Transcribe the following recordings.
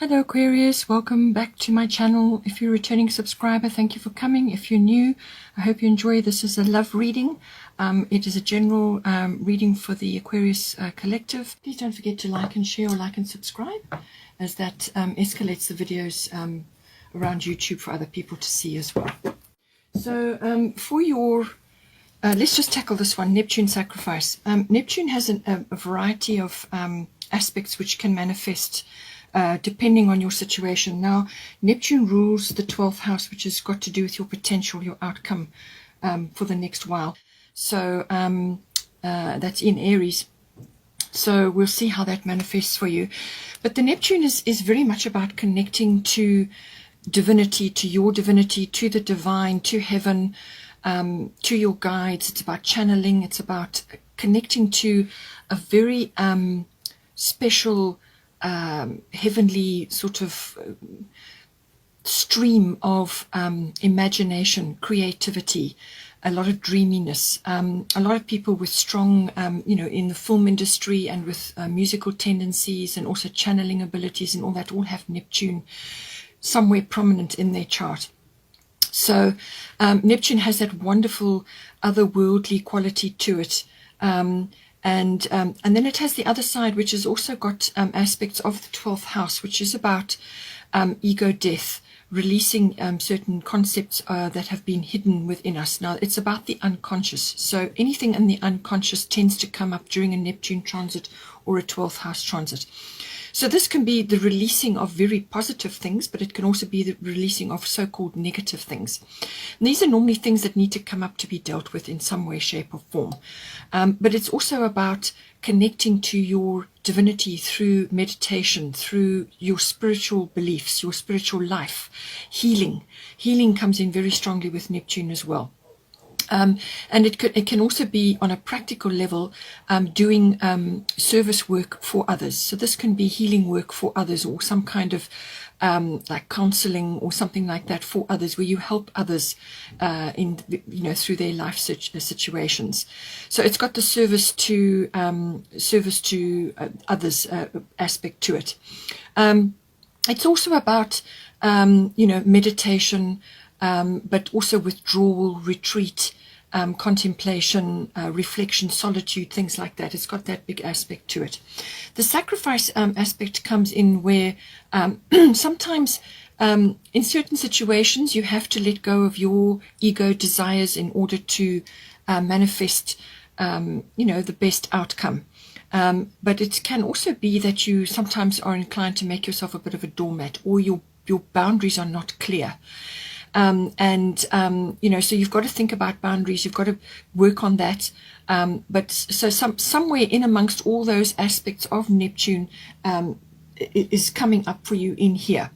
Hello Aquarius, welcome back to my channel. If you're a returning subscriber, thank you for coming. If you're new, I hope you enjoy. This is a love reading. It is a general reading for the Aquarius collective. Please don't forget to like and share or like and subscribe, as that escalates the videos around YouTube for other people to see as well. So for your let's just tackle this one, Neptune sacrifice. Neptune has a variety of aspects which can manifest depending on your situation. Now, Neptune rules the 12th house, which has got to do with your potential, your outcome for the next while. So that's in Aries. So we'll see how that manifests for you. But the Neptune is very much about connecting to divinity, to your divinity, to the divine, to heaven, to your guides. It's about channeling. It's about connecting to a very special heavenly sort of stream of imagination, creativity, a lot of dreaminess. A lot of people with strong, in the film industry and with musical tendencies and also channeling abilities and all that, all have Neptune somewhere prominent in their chart. So Neptune has that wonderful otherworldly quality to it. And then it has the other side, which has also got aspects of the 12th house, which is about ego death, releasing certain concepts that have been hidden within us. Now, it's about the unconscious. So anything in the unconscious tends to come up during a Neptune transit or a 12th house transit. So this can be the releasing of very positive things, but it can also be the releasing of so-called negative things. And these are normally things that need to come up to be dealt with in some way, shape or form. But it's also about connecting to your divinity through meditation, through your spiritual beliefs, your spiritual life, healing. Healing comes in very strongly with Neptune as well. And it can also be on a practical level doing service work for others. So this can be healing work for others, or some kind of like counseling or something like that for others, where you help others through their life situations. So it's got the service to others aspect to it. It's also about meditation, but also withdrawal, retreat, contemplation, reflection, solitude, things like that. It's got that big aspect to it. The sacrifice aspect comes in where sometimes in certain situations you have to let go of your ego desires in order to manifest the best outcome. But it can also be that you sometimes are inclined to make yourself a bit of a doormat, or your boundaries are not clear. So you've got to think about boundaries, you've got to work on that. But so somewhere in amongst all those aspects of Neptune is coming up for you in here.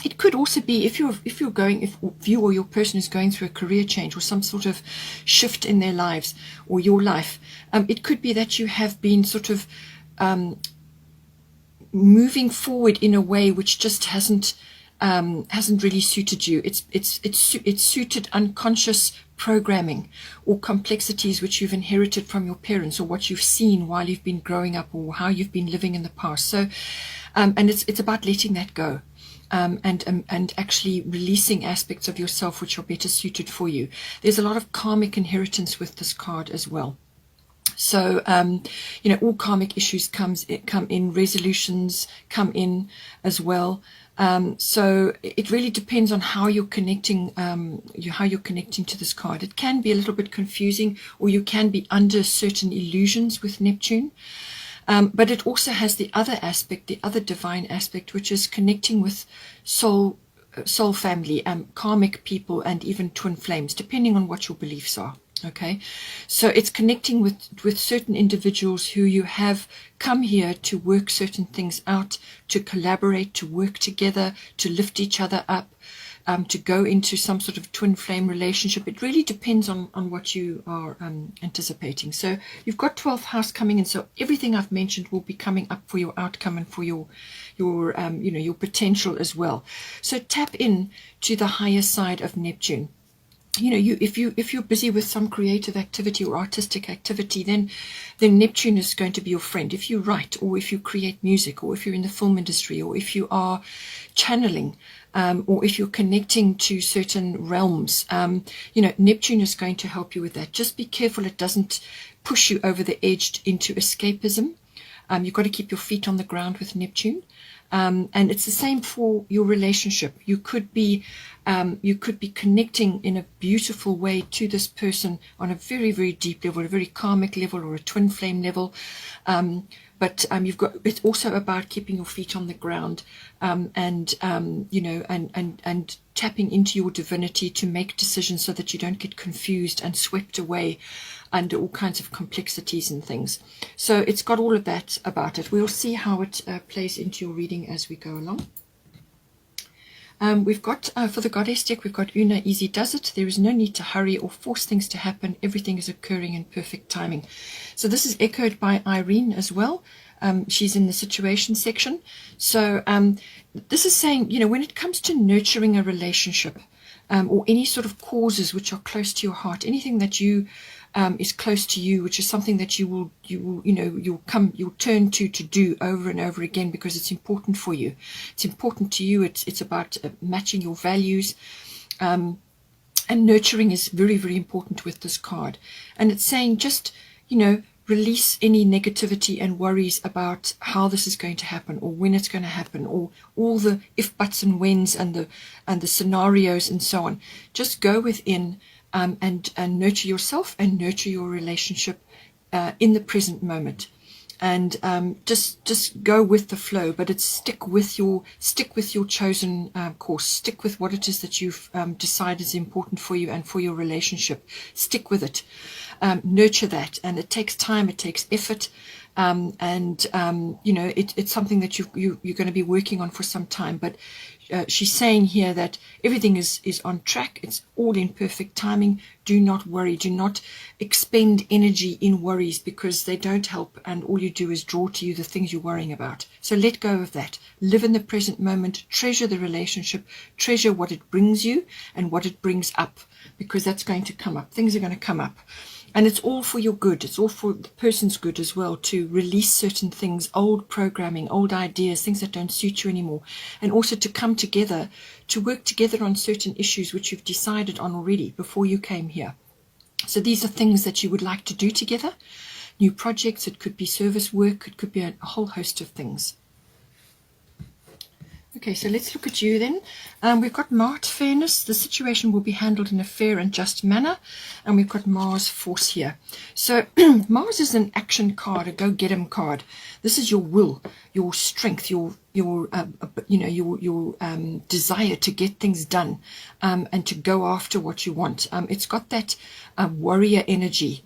It could also be if you or your person is going through a career change or some sort of shift in their lives or your life. It could be that you have been sort of moving forward in a way which just hasn't really suited you. It's suited unconscious programming or complexities which you've inherited from your parents, or what you've seen while you've been growing up, or how you've been living in the past. So and it's about letting that go, and actually releasing aspects of yourself which are better suited for you. There's a lot of karmic inheritance with this card as well. So, all karmic issues come in, resolutions come in as well. So it really depends on how you're connecting, to this card. It can be a little bit confusing, or you can be under certain illusions with Neptune. But it also has the other aspect, the other divine aspect, which is connecting with soul family, karmic people, and even twin flames, depending on what your beliefs are. Okay, so it's connecting with certain individuals who you have come here to work certain things out, to collaborate, to work together, to lift each other up, to go into some sort of twin flame relationship. It really depends on what you are anticipating. So you've got 12th house coming in, so everything I've mentioned will be coming up for your outcome and for your potential as well. So tap in to the higher side of Neptune. if you're busy with some creative activity or artistic activity, then Neptune is going to be your friend. If you write, or if you create music, or if you're in the film industry, or if you are channeling, or if you're connecting to certain realms, Neptune is going to help you with that. Just be careful it doesn't push you over the edge into escapism. You've got to keep your feet on the ground with Neptune. And it's the same for your relationship. You could be connecting in a beautiful way to this person on a very, very deep level, a very karmic level, or a twin flame level. But it's also about keeping your feet on the ground, and tapping into your divinity to make decisions so that you don't get confused and swept away under all kinds of complexities and things. So it's got all of that about it. We'll see how it plays into your reading as we go along. We've got, for the goddess deck, we've got Una, easy does it. There is no need to hurry or force things to happen. Everything is occurring in perfect timing. So this is echoed by Irene as well. She's in the situation section. So this is saying, when it comes to nurturing a relationship, or any sort of causes which are close to your heart, anything that is close to you, which is something that you'll turn to do over and over again because it's important for you. It's important to you. It's about matching your values, and nurturing is very, very important with this card. And it's saying just release any negativity and worries about how this is going to happen, or when it's going to happen, or all the if, buts, and whens, and the scenarios and so on. Just go within, and nurture yourself and nurture your relationship in the present moment, and just go with the flow. But it's stick with your chosen course. Stick with what it is that you've decided is important for you and for your relationship. Stick with it. Nurture that, and it takes time, it takes effort, it's something that you're going to be working on for some time. But she's saying here that everything is on track. It's all in perfect timing. Do not worry. Do not expend energy in worries, because they don't help, and all you do is draw to you the things you're worrying about. So let go of that. Live in the present moment. Treasure the relationship. Treasure what it brings you and what it brings up, because that's going to come up. Things are going to come up. And it's all for your good. It's all for the person's good as well, to release certain things, old programming, old ideas, things that don't suit you anymore. And also to come together, to work together on certain issues which you've decided on already before you came here. So these are things that you would like to do together. New projects, it could be service work, it could be a whole host of things. Okay, so let's look at you then. We've got Mars fairness. The situation will be handled in a fair and just manner. And we've got Mars force here. So Mars is an action card, a go-get-em card. This is your will, your strength, your desire to get things done, and to go after what you want. It's got that warrior energy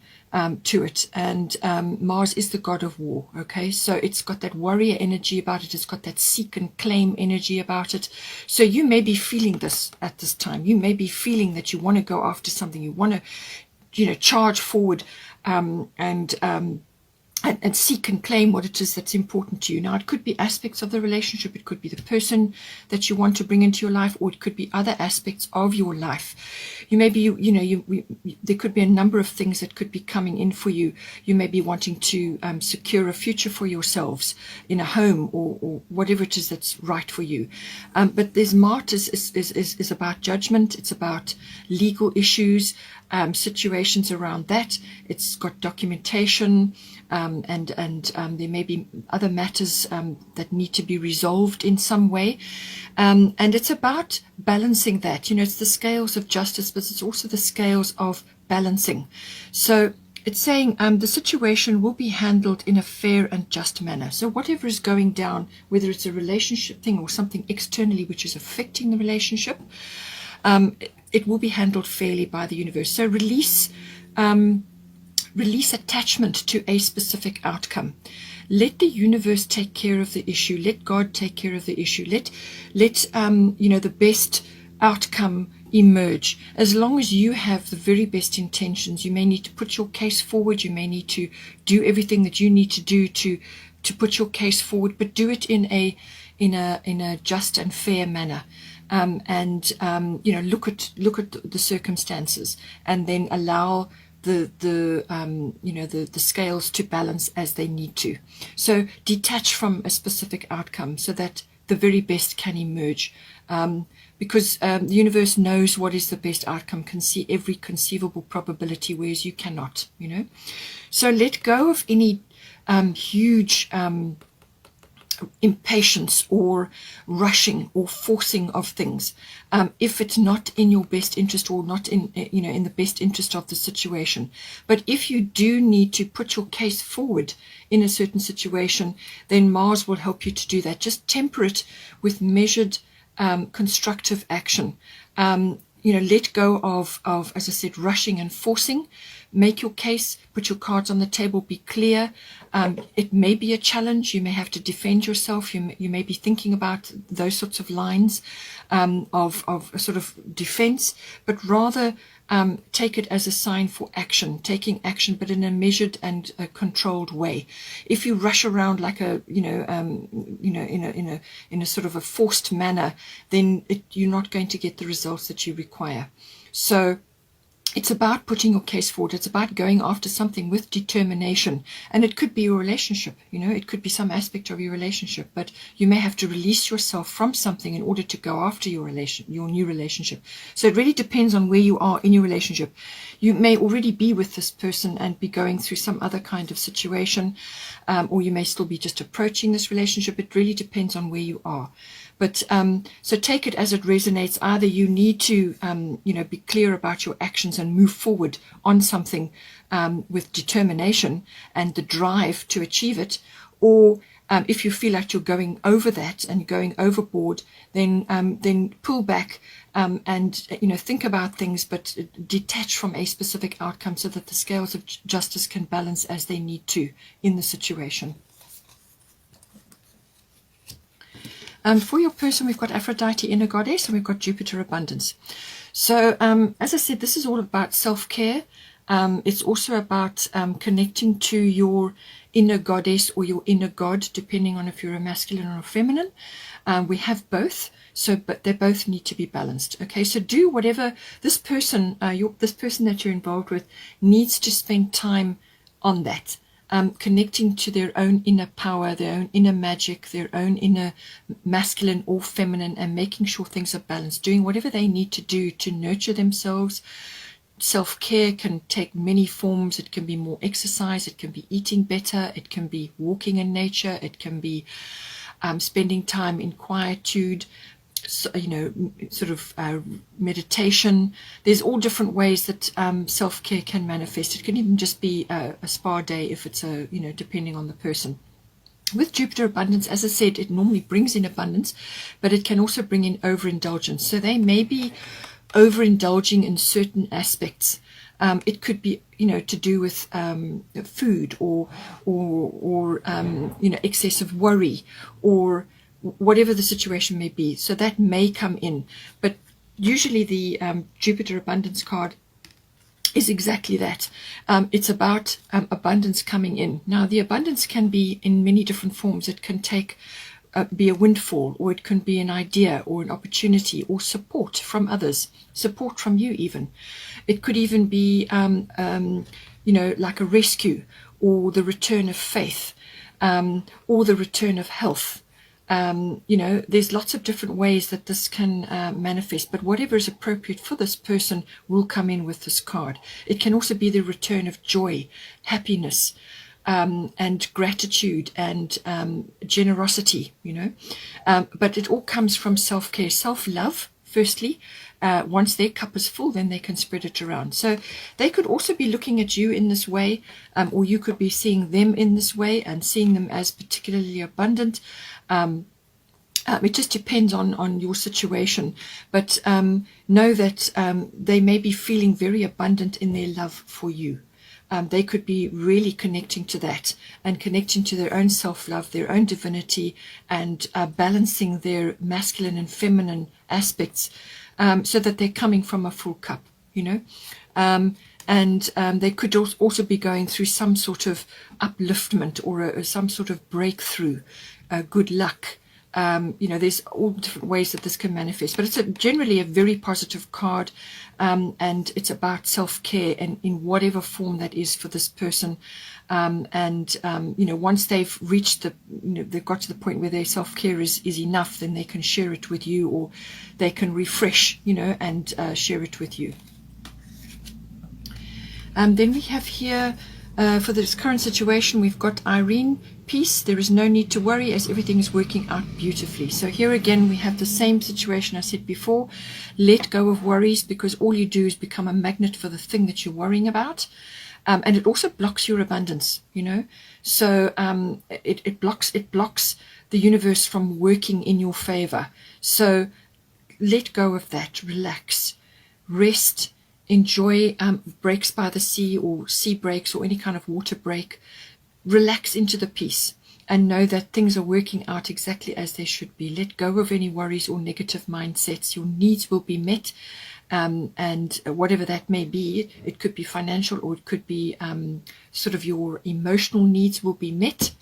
to it, and Mars is the god of war. Okay, so it's got that warrior energy about it. It's got that seek and claim energy about it. So you may be feeling this at this time. You may be feeling that you want to go after something. You want to charge forward, and seek and claim what it is that's important to you. Now, it could be aspects of the relationship. It could be the person that you want to bring into your life, or it could be other aspects of your life. You may be, there could be a number of things that could be coming in for you. You may be wanting to secure a future for yourselves in a home, or whatever it is that's right for you. But there's Mars is about judgment. It's about legal issues, situations around that. It's got documentation, and there may be other matters that need to be resolved in some way, and it's about balancing that. It's the scales of justice, but it's also the scales of balancing. So it's saying the situation will be handled in a fair and just manner. So whatever is going down, whether it's a relationship thing or something externally which is affecting the relationship, it will be handled fairly by the universe. So release attachment to a specific outcome. Let the universe take care of the issue. Let God take care of the issue. Let the best outcome emerge. As long as you have the very best intentions, you may need to put your case forward. You may need to do everything that you need to do to put your case forward, but do it in a just and fair manner. look at the circumstances, and then allow the scales to balance as they need to. So detach from a specific outcome so that the very best can emerge, because the universe knows what is the best outcome, can see every conceivable probability, whereas you cannot, So let go of any huge impatience or rushing or forcing of things, if it's not in your best interest, or not in in the best interest of the situation. But if you do need to put your case forward in a certain situation, then Mars will help you to do that. Just temper it with measured constructive action. Let go of, as I said, rushing and forcing. Make your case, put your cards on the table, be clear. It may be a challenge. You may have to defend yourself. You may be thinking about those sorts of lines of a sort of defense, but rather take it as a sign for action, taking action, but in a measured and a controlled way. If you rush around like in a sort of a forced manner, then you're not going to get the results that you require. So it's about putting your case forward. It's about going after something with determination. And it could be your relationship, it could be some aspect of your relationship, but you may have to release yourself from something in order to go after your new relationship. So it really depends on where you are in your relationship. You may already be with this person and be going through some other kind of situation, or you may still be just approaching this relationship. It really depends on where you are. But so take it as it resonates. Either you need to, be clear about your actions and move forward on something with determination and the drive to achieve it, or if you feel like you're going over that and going overboard, then pull back and think about things, but detach from a specific outcome so that the scales of justice can balance as they need to in the situation. For your person, we've got Aphrodite, inner goddess, and we've got Jupiter, abundance. So, as I said, this is all about self-care. It's also about connecting to your inner goddess or your inner god, depending on if you're a masculine or a feminine. We have both, but they both need to be balanced. Okay, so do whatever this person, this person that you're involved with, needs to spend time on that. Connecting to their own inner power, their own inner magic, their own inner masculine or feminine, and making sure things are balanced, doing whatever they need to do to nurture themselves. Self-care can take many forms. It can be more exercise, it can be eating better, it can be walking in nature, it can be spending time in quietude, meditation. There's all different ways that self-care can manifest. It can even just be a spa day if it's depending on the person. With Jupiter abundance, as I said, it normally brings in abundance, but it can also bring in overindulgence. So they may be overindulging in certain aspects. It could be, to do with food or excessive worry, or whatever the situation may be. So that may come in. But usually the Jupiter abundance card is exactly that. It's about abundance coming in. Now, the abundance can be in many different forms. It can be a windfall, or it can be an idea or an opportunity, or support from others, support from you even. It could even be, like a rescue, or the return of faith, or the return of health. There's lots of different ways that this can manifest, but whatever is appropriate for this person will come in with this card. It can also be the return of joy, happiness, and gratitude and generosity, but it all comes from self-care, self-love, firstly. Once their cup is full, then they can spread it around. So they could also be looking at you in this way, or you could be seeing them in this way and seeing them as particularly abundant. It just depends on your situation, but know that they may be feeling very abundant in their love for you. They could be really connecting to that and connecting to their own self-love, their own divinity, and balancing their masculine and feminine aspects, so that they're coming from a full cup, and they could also be going through some sort of upliftment or some sort of breakthrough, good luck, there's all different ways that this can manifest, but it's generally a very positive card, and it's about self-care, and in whatever form that is for this person. Once they've reached they've got to the point where their self-care is enough, then they can share it with you, or they can refresh, and share it with you. Then we have here, for this current situation, we've got Irene, peace. There is no need to worry, as everything is working out beautifully. So here again, we have the same situation I said before. Let go of worries, because all you do is become a magnet for the thing that you're worrying about. And it also blocks your abundance, So it blocks the universe from working in your favor. So let go of that. Relax, rest, enjoy breaks by the sea, or sea breaks, or any kind of water break. Relax into the peace and know that things are working out exactly as they should be. Let go of any worries or negative mindsets. Your needs will be met, and whatever that may be, it could be financial, or it could be sort of your emotional needs will be met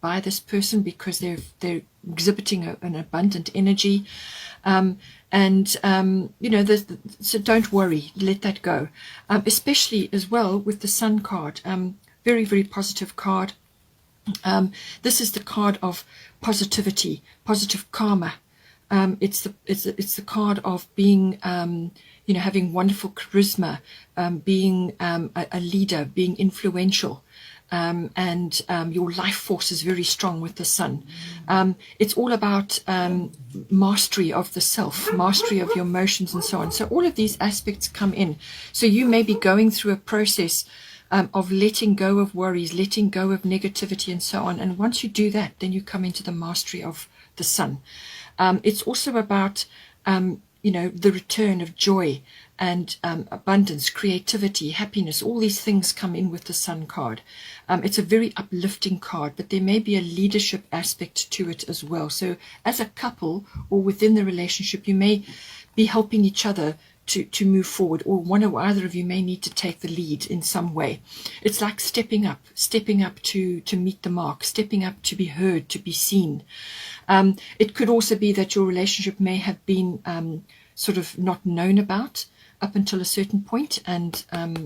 by this person, because they're exhibiting an abundant energy. So don't worry, let that go. Especially as well with the Sun card, very, very positive card. This is the card of positivity, positive karma. It's the card of being, having wonderful charisma, being a leader, being influential. And your life force is very strong with the Sun. It's all about mastery of the self, mastery of your emotions, and so on. So all of these aspects come in. So you may be going through a process of letting go of worries, letting go of negativity, and so on. And once you do that, then you come into the mastery of the Sun. It's also about the return of joy and abundance, creativity, happiness. All these things come in with the Sun card. It's a very uplifting card, but there may be a leadership aspect to it as well. So as a couple, or within the relationship, you may be helping each other to move forward, or one or either of you may need to take the lead in some way. It's like stepping up to meet the mark, stepping up to be heard, to be seen. It could also be that your relationship may have been sort of not known about up until a certain point, and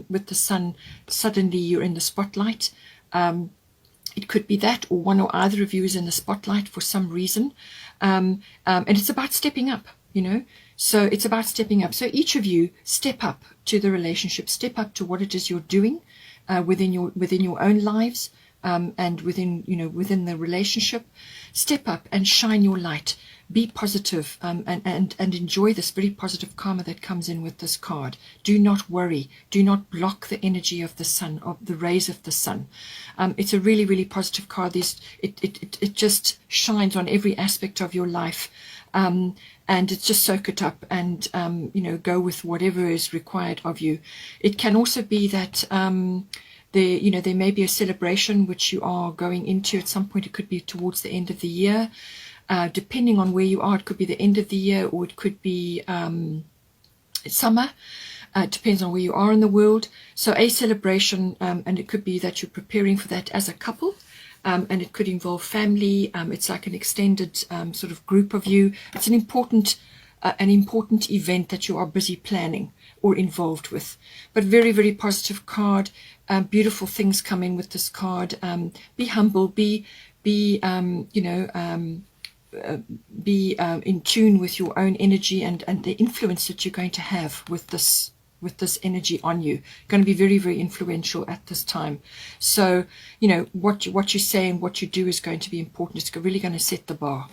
with the Sun, suddenly you're in the spotlight. It could be that, or one or either of you is in the spotlight for some reason. And it's about stepping up, So it's about stepping up. So each of you step up to the relationship, step up to what it is you're doing within your own lives, and within the relationship. Step up and shine your light. Be positive, and enjoy this very positive karma that comes in with this card. Do not worry. Do not block the energy of the Sun, of the rays of the Sun. It's a really, really positive card. It just shines on every aspect of your life. And it's just soak it up and, go with whatever is required of you. It can also be that there may be a celebration which you are going into at some point. It could be towards the end of the year. Depending on where you are, it could be the end of the year, or it could be summer. It depends on where you are in the world. So a celebration, and it could be that you're preparing for that as a couple. And it could involve family. It's like an extended sort of group of you. It's an important event that you are busy planning or involved with. But very, very positive card. Beautiful things come in with this card. Be humble. Be in tune with your own energy and the influence that you're going to have with this energy on you. Going to be very, very influential at this time. So, what you say and what you do is going to be important. It's really going to set the bar.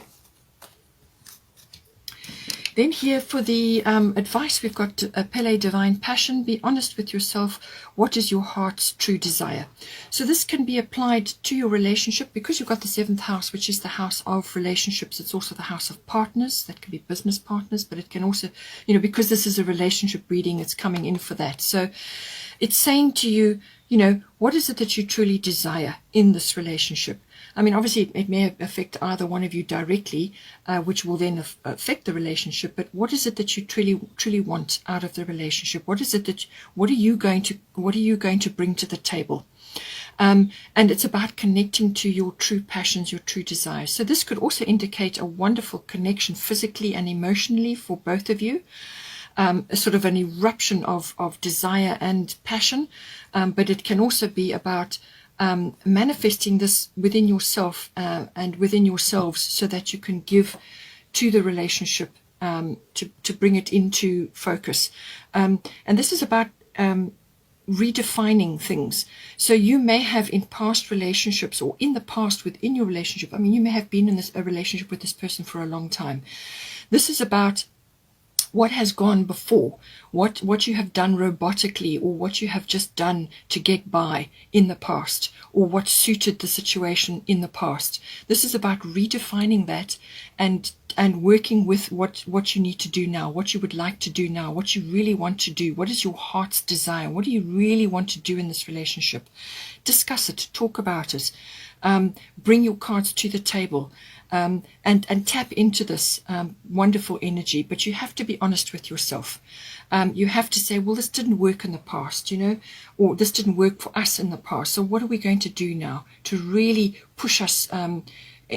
Then here for the advice, we've got Pele Divine Passion. Be honest with yourself. What is your heart's true desire? So this can be applied to your relationship, because you've got the 7th house, which is the house of relationships. It's also the house of partners. That can be business partners, but it can also, because this is a relationship reading, it's coming in for that. So it's saying to you, what is it that you truly desire in this relationship? I mean, obviously, it may affect either one of you directly, which will then affect the relationship. But what is it that you truly want out of the relationship? What are you going to bring to the table? And it's about connecting to your true passions, your true desires. So this could also indicate a wonderful connection physically and emotionally for both of you. A sort of an eruption of desire and passion, but it can also be about manifesting this within yourself and within yourselves, so that you can give to the relationship, to bring it into focus. And this is about redefining things. So you may have in past relationships, or in the past within your relationship, I mean, you may have been in a relationship with this person for a long time. This is about what has gone before, what you have done robotically, or what you have just done to get by in the past, or what suited the situation in the past. This is about redefining that and working with what you need to do now, what you would like to do now, what you really want to do, what is your heart's desire, what do you really want to do in this relationship. Discuss it, talk about it, bring your cards to the table. And tap into this wonderful energy, but you have to be honest with yourself. You have to say, well, this didn't work in the past, or this didn't work for us in the past. So what are we going to do now to really push us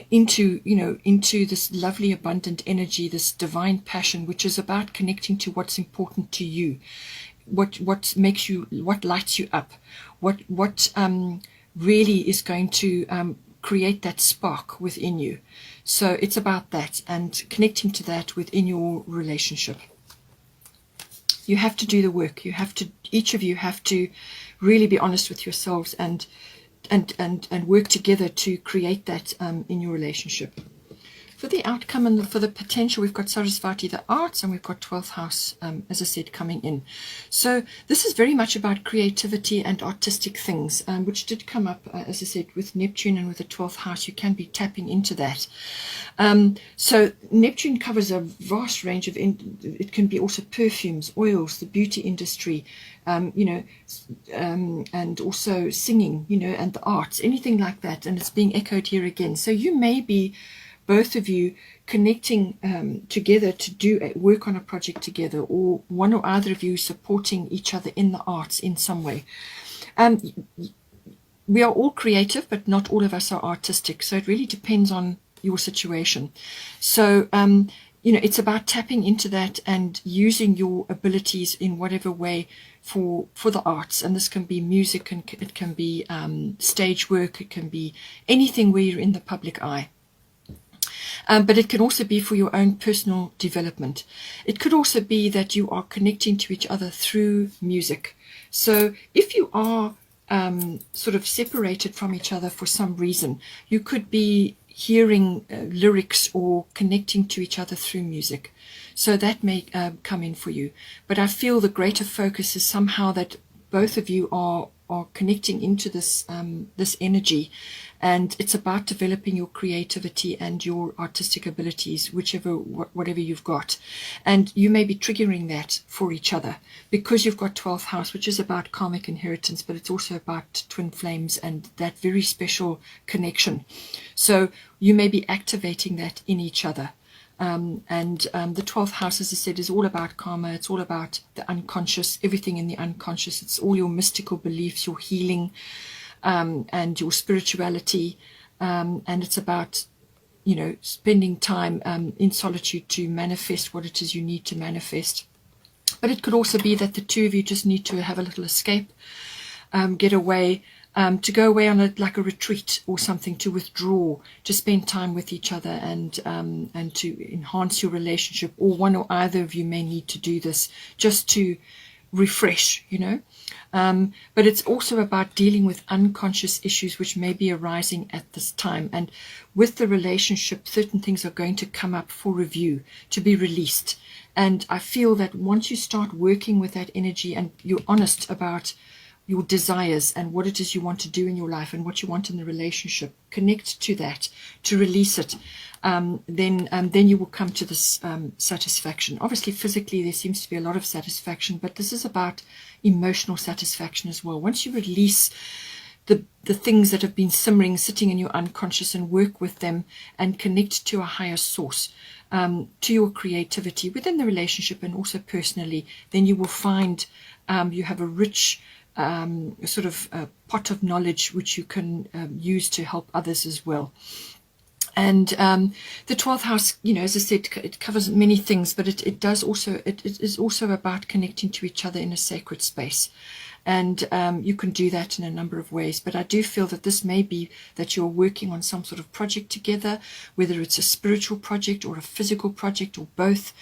into this lovely, abundant energy, this divine passion, which is about connecting to what's important to you, what makes you, what lights you up, what really is going to create that spark within you. So it's about that and connecting to that within your relationship. You have to do the work. You have to, each of you have to really be honest with yourselves and work together to create that in your relationship. For the outcome and for the potential, we've got Sarasvati, the arts, and we've got 12th house, as I said, coming in. So this is very much about creativity and artistic things, which did come up, as I said, with Neptune and with the 12th house. You can be tapping into that. So Neptune covers a vast range of, it can be also perfumes, oils, the beauty industry, and also singing, and the arts, anything like that. And it's being echoed here again. So you may be, both of you, connecting together to work on a project together, or one or other of you supporting each other in the arts in some way. We are all creative, but not all of us are artistic. So it really depends on your situation. So, it's about tapping into that and using your abilities in whatever way for the arts. And this can be music, and it can be stage work, it can be anything where you're in the public eye. But it can also be for your own personal development. It could also be that you are connecting to each other through music. So if you are sort of separated from each other for some reason, you could be hearing lyrics or connecting to each other through music. So that may come in for you. But I feel the greater focus is somehow that both of you are connecting into this this energy, and it's about developing your creativity and your artistic abilities, whatever you've got. And you may be triggering that for each other because you've got 12th house, which is about karmic inheritance, but it's also about twin flames and that very special connection. So you may be activating that in each other. The 12th house, as I said, is all about karma. It's all about the unconscious, everything in the unconscious. It's all your mystical beliefs, your healing, and your spirituality. And it's about, spending time in solitude to manifest what it is you need to manifest. But it could also be that the two of you just need to have a little escape, get away, to go away on a retreat or something, to withdraw, to spend time with each other and to enhance your relationship, or one or either of you may need to do this just to refresh, but it's also about dealing with unconscious issues which may be arising at this time. And with the relationship, certain things are going to come up for review, to be released. And I feel that once you start working with that energy and you're honest about your desires and what it is you want to do in your life and what you want in the relationship, connect to that, to release it, then you will come to this satisfaction. Obviously, physically, there seems to be a lot of satisfaction, but this is about emotional satisfaction as well. Once you release the things that have been simmering, sitting in your unconscious, and work with them and connect to a higher source, to your creativity within the relationship and also personally, then you will find you have a rich sort of pot of knowledge which you can use to help others as well. And the 12th house, as I said, it covers many things, but it is also about connecting to each other in a sacred space. And you can do that in a number of ways. But I do feel that this may be that you're working on some sort of project together, whether it's a spiritual project or a physical project or both.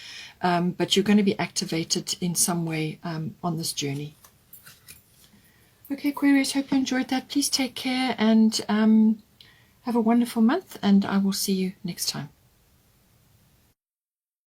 But you're going to be activated in some way on this journey. Okay, Aquarius, hope you enjoyed that. Please take care and have a wonderful month, and I will see you next time.